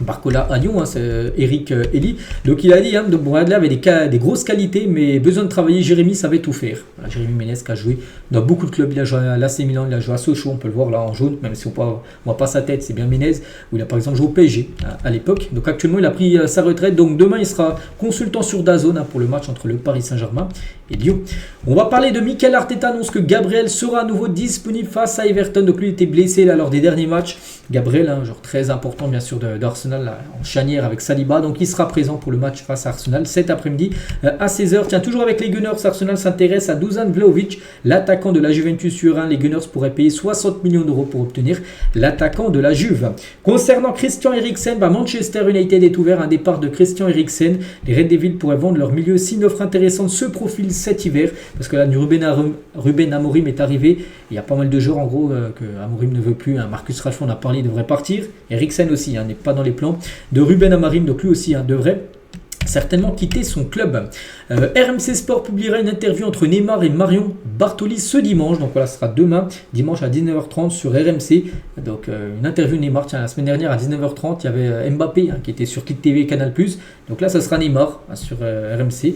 Barcola à Lyon, hein, c'est Eric Elie. Donc il a dit, hein, donc Bradley avait des grosses qualités, mais besoin de travailler. Jérémy savait tout faire. Voilà, Jérémy Ménez qui a joué dans beaucoup de clubs. Il a joué à l'AC Milan, il a joué à Sochaux, on peut le voir là en jaune, même si on voit pas sa tête, c'est bien Ménez, où il a par exemple joué au PSG à l'époque. Donc actuellement il a pris sa retraite. Donc demain il sera consultant sur DAZN, hein, pour le match entre le Paris Saint-Germain et Lyon. On va parler de Mikel Arteta, annonce que Gabriel sera à nouveau disponible face à Everton. Donc lui était blessé là, lors des derniers matchs. Gabriel, hein, genre très important bien sûr d'Arsenal. Arsenal là, en charnière avec Saliba. Donc il sera présent pour le match face à Arsenal cet après-midi à 16h. Tiens, toujours avec les Gunners, Arsenal s'intéresse à Dusan Vlahovic, l'attaquant de la Juventus Turin. Les Gunners pourraient payer 60 millions d'euros pour obtenir l'attaquant de la Juve. Concernant Christian Eriksen, Manchester United est ouvert à un départ de Christian Eriksen. Les Red Devils pourraient vendre leur milieu si une offre intéressante se profile cet hiver. Parce que là, Ruben Amorim est arrivé. Il y a pas mal de joueurs en gros que Amorim ne veut plus. Marcus Rashford, on a parlé, il devrait partir. Eriksen aussi n'est pas dans les plans de Ruben Amorim, donc lui aussi devrait certainement quitter son club. RMC Sport publiera une interview entre Neymar et Marion Bartoli ce dimanche. Donc voilà, ce sera demain, dimanche à 19h30 sur RMC. Donc une interview de Neymar. Tiens, la semaine dernière à 19h30, il y avait Mbappé qui était sur Click TV Canal+. Donc là, ça sera Neymar sur RMC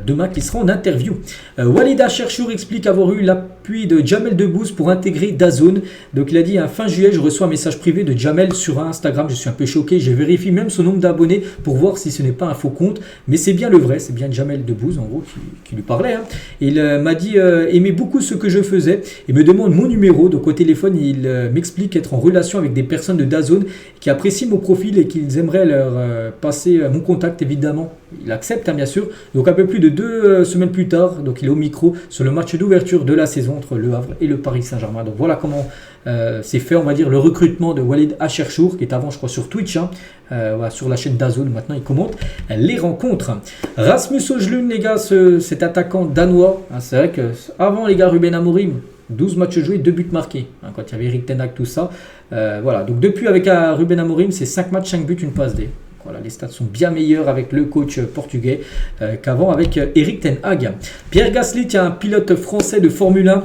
demain qui sera en interview. Walid Cherchour explique avoir eu l'appui de Jamel Debbouze pour intégrer DAZN. Donc il a dit fin juillet, je reçois un message privé de Jamel sur Instagram. Je suis un peu choqué. Je vérifie même son nombre d'abonnés pour voir si ce n'est pas un faux compte. Mais c'est bien le vrai, c'est bien Jamel Debbouze en gros qui lui parlait. Il m'a dit aimait beaucoup ce que je faisais et me demande mon numéro. Donc au téléphone, il m'explique être en relation avec des personnes de DAZN qui apprécient mon profil et qu'ils aimeraient leur passer mon contact évidemment. Il accepte bien sûr. Donc un peu plus de 2 semaines plus tard, donc il est au micro sur le match d'ouverture de la saison entre Le Havre et le Paris Saint-Germain. Donc voilà comment c'est fait, on va dire, le recrutement de Walid Cherchour, qui est avant je crois sur Twitch, voilà, sur la chaîne DAZN. Maintenant il commente les rencontres. Rasmus Højlund, les gars, cet attaquant danois, c'est vrai que avant les gars, Ruben Amorim, 12 matchs joués, 2 buts marqués, quand il y avait Erik ten Hag, tout ça. Voilà, donc depuis avec Ruben Amorim, c'est 5 matchs, 5 buts, une passe D. Voilà, les stats sont bien meilleurs avec le coach portugais qu'avant avec Erik ten Hag. Pierre Gasly, un pilote français de Formule 1,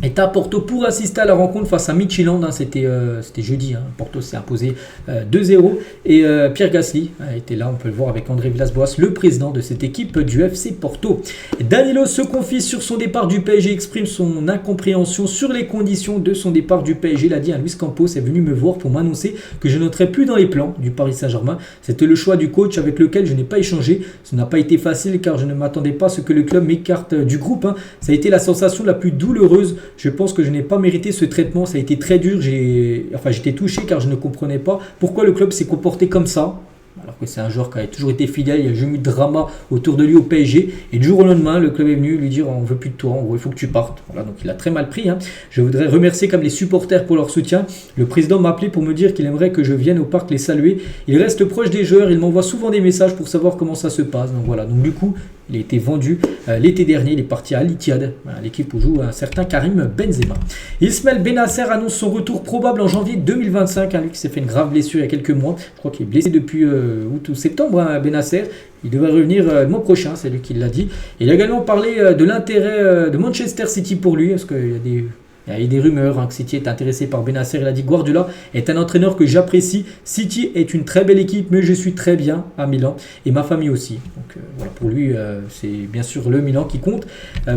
est à Porto pour assister à la rencontre face à Midtjylland. C'était jeudi. Porto s'est imposé 2-0. Et Pierre Gasly était là, on peut le voir avec André Villas-Boas, le président de cette équipe du FC Porto. Danilo se confie sur son départ du PSG, exprime son incompréhension sur les conditions de son départ du PSG. Il a dit à Luis Campos est venu me voir pour m'annoncer que je n'entrais plus dans les plans du Paris Saint-Germain. C'était le choix du coach avec lequel je n'ai pas échangé. Ce n'a pas été facile car je ne m'attendais pas à ce que le club m'écarte du groupe. Ça a été la sensation la plus douloureuse. Je pense que je n'ai pas mérité ce traitement, ça a été très dur, j'étais touché car je ne comprenais pas pourquoi le club s'est comporté comme ça. Alors que c'est un joueur qui a toujours été fidèle, il y a jamais eu de drama autour de lui au PSG. Et du jour au lendemain, le club est venu lui dire on veut plus de toi, en gros, il faut que tu partes. Voilà, donc il a très mal pris. Je voudrais remercier comme les supporters pour leur soutien. Le président m'a appelé pour me dire qu'il aimerait que je vienne au parc les saluer. Il reste proche des joueurs, il m'envoie souvent des messages pour savoir comment ça se passe. Donc voilà, donc du coup, il a été vendu l'été dernier, il est parti à Al Ittihad, l'équipe où joue un certain Karim Benzema. Ismaël Benasser annonce son retour probable en janvier 2025. Lui qui s'est fait une grave blessure il y a quelques mois. Je crois qu'il est blessé depuis août ou septembre, Benasser. Il devrait revenir le mois prochain, c'est lui qui l'a dit. Il a également parlé de l'intérêt de Manchester City pour lui, parce qu'il y a eu des rumeurs que City est intéressé par Benasser. Il a dit Guardiola est un entraîneur que j'apprécie. City est une très belle équipe, mais je suis très bien à Milan et ma famille aussi. Donc voilà, pour lui, c'est bien sûr le Milan qui compte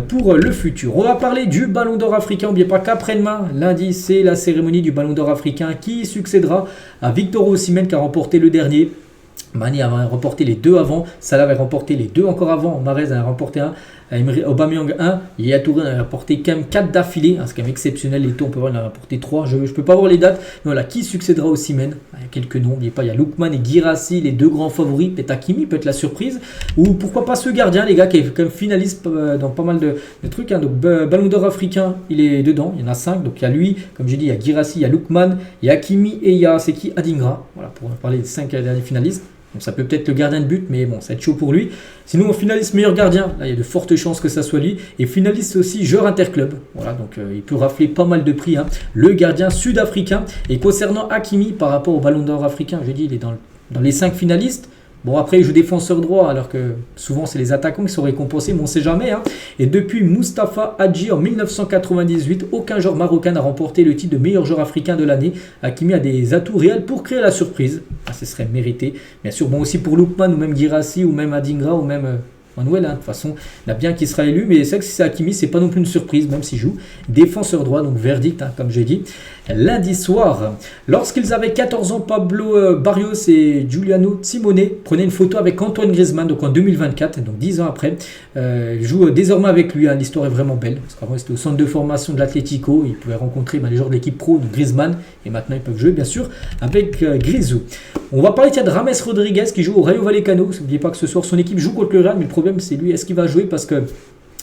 pour le futur. On va parler du Ballon d'Or africain. N'oubliez pas qu'après-demain, lundi, c'est la cérémonie du Ballon d'Or africain qui succédera à Victor Osimhen qui a remporté le dernier. Mane avait remporté les 2 avant, Salah avait remporté les 2 encore avant, Mahrez a remporté 1, Aubameyang 1, Yaya Touré a remporté quand même 4 d'affilée, c'est quand même exceptionnel, les taux on peut voir il a remporté 3, je ne peux pas voir les dates, mais voilà, qui succédera Osimhen, il y a quelques noms, n'oubliez pas, il y a Lookman et Guirassy, les 2 grands favoris, peut-être Hakimi, peut-être la surprise, ou pourquoi pas ce gardien les gars qui est quand même finaliste dans pas mal de trucs, donc Ballon d'Or africain, il est dedans, il y en a 5, donc il y a lui, comme j'ai dit, il y a Guirassy, il y a Lookman, il y a Hakimi et il y a Adingra, voilà, pour parler des 5 derniers finalistes. Donc ça peut être le gardien de but, mais bon, ça va être chaud pour lui. Sinon, finaliste meilleur gardien, là il y a de fortes chances que ça soit lui. Et finaliste aussi joueur interclub. Voilà, donc il peut rafler pas mal de prix. Le gardien sud-africain. Et concernant Hakimi, par rapport au Ballon d'Or africain, je dis, il est dans les 5 finalistes. Bon, après, il joue défenseur droit, alors que souvent, c'est les attaquants qui sont récompensés, mais on ne sait jamais. Et depuis Moustapha Hadji en 1998, aucun joueur marocain n'a remporté le titre de meilleur joueur africain de l'année. Hakimi a des atouts réels pour créer la surprise. Ce serait mérité. Bien sûr, bon, aussi pour Lookman, ou même Guirassy, ou même Adingra, ou même Manuel, hein. De toute façon, il y en a bien qui sera élu, mais c'est vrai que si c'est Hakimi, c'est pas non plus une surprise, même s'il joue défenseur droit, donc verdict, hein, comme j'ai dit. Lundi soir, lorsqu'ils avaient 14 ans, Pablo Barrios et Giuliano Simone prenaient une photo avec Antoine Griezmann, donc en 2024, donc 10 ans après. Il joue désormais avec lui, hein. L'histoire est vraiment belle, parce qu'avant c'était au centre de formation de l'Atlético, ils pouvaient rencontrer les joueurs de l'équipe pro de Griezmann, et maintenant ils peuvent jouer bien sûr avec Grisou. On va parler de Rames Rodriguez qui joue au Rayo Vallecano. N'oubliez pas que ce soir son équipe joue contre le Real, mais le problème c'est lui, est-ce qu'il va jouer, parce que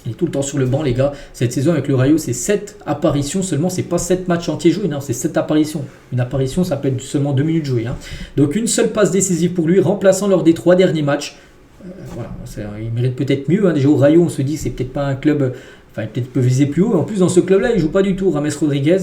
il est tout le temps sur le banc, les gars. Cette saison avec le Rayo, c'est 7 apparitions seulement. C'est pas 7 matchs entiers joués, non, c'est 7 apparitions. Une apparition, ça peut être seulement 2 minutes jouées, hein. Donc une seule passe décisive pour lui, remplaçant lors des 3 derniers matchs. Voilà, il mérite peut-être mieux, hein. Déjà au Rayo, on se dit que c'est peut-être pas un club. Enfin, peut-être peut viser plus haut. En plus, dans ce club-là, il joue pas du tout, Rames Rodriguez.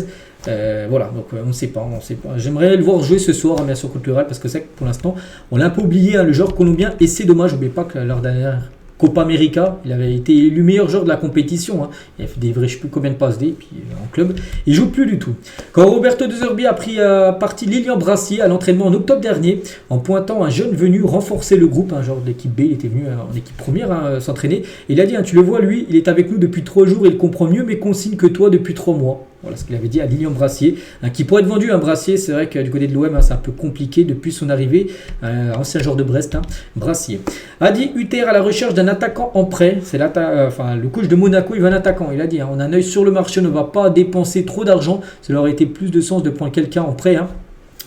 Voilà, donc on ne sait pas. J'aimerais le voir jouer ce soir, bien sûr, contre le Real, parce que c'est que pour l'instant, on l'a un peu oublié, hein, le joueur colombien. Et c'est dommage, n'oubliez pas que lors dernière Copa América, il avait été élu meilleur joueur de la compétition, hein. Il a fait des vrais, je ne sais plus combien de passes D, puis en club, il joue plus du tout. Quand Roberto De Zerbi a pris parti Lilian Brassier à l'entraînement en octobre dernier, en pointant un jeune venu renforcer le groupe, un genre d'équipe B, il était venu en équipe première, hein, s'entraîner. Il a dit, hein, tu le vois, lui, il est avec nous depuis 3 jours, il comprend mieux mes consignes que toi depuis 3 mois. Voilà ce qu'il avait dit à Lilian Brassier, hein, qui pourrait être vendu. Un Brassier, c'est vrai que du côté de l'OM, hein, c'est un peu compliqué depuis son arrivée. Ancien joueur de Brest, hein, Brassier. Adi Hutter à la recherche d'un attaquant en prêt. C'est le coach de Monaco, il veut un attaquant. Il a dit, hein, on a un œil sur le marché, on ne va pas dépenser trop d'argent. Ça aurait été plus de sens de prendre quelqu'un en prêt, hein.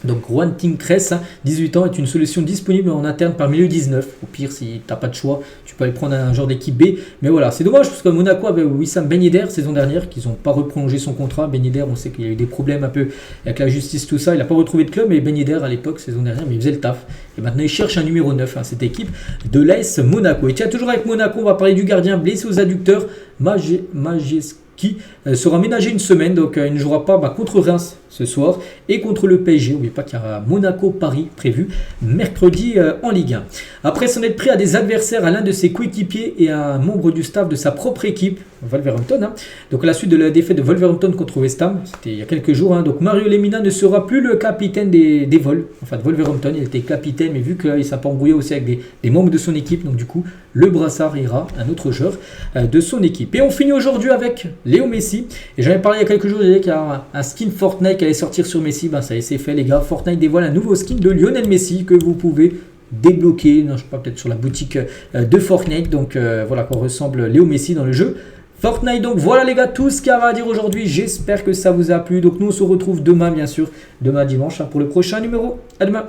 Donc Juan Tincres, 18 ans, est une solution disponible en interne parmi les 19. Au pire, si tu n'as pas de choix, tu peux aller prendre un genre d'équipe B. Mais voilà, c'est dommage parce que Monaco avait Wissam Ben Yedder saison dernière, qu'ils n'ont pas reprolongé son contrat. Ben Yedder, on sait qu'il y a eu des problèmes un peu avec la justice, tout ça. Il n'a pas retrouvé de club, mais Ben Yedder à l'époque, saison dernière, mais il faisait le taf. Et maintenant, il cherche un numéro 9, hein, cette équipe de l'AS Monaco. Et tiens, toujours avec Monaco, on va parler du gardien blessé aux adducteurs, qui sera ménagé une semaine, donc il ne jouera pas contre Reims ce soir et contre le PSG. N'oubliez pas qu'il y aura Monaco-Paris prévu mercredi en Ligue 1. Après s'en être pris à des adversaires, à l'un de ses coéquipiers et à un membre du staff de sa propre équipe, Wolverhampton, hein. Donc à la suite de la défaite de Wolverhampton contre West Ham, c'était il y a quelques jours, hein. Donc Mario Lemina ne sera plus le capitaine des Vols, enfin de Wolverhampton. Il était capitaine, mais vu qu'il s'est pas embrouillé aussi avec des membres de son équipe, donc du coup le brassard ira à un autre joueur de son équipe. Et on finit aujourd'hui avec Léo Messi. Et j'en ai parlé il y a quelques jours, il y a un skin Fortnite qui allait sortir sur Messi. Ben ça y est, c'est fait les gars. Fortnite dévoile un nouveau skin de Lionel Messi que vous pouvez débloquer. Non, je sais pas, peut-être sur la boutique de Fortnite. Donc voilà, qu'on ressemble Léo Messi dans le jeu Fortnite. Donc voilà les gars, tout ce qu'il y a à dire aujourd'hui. J'espère que ça vous a plu. Donc nous on se retrouve demain, bien sûr, demain dimanche, hein, pour le prochain numéro. À demain.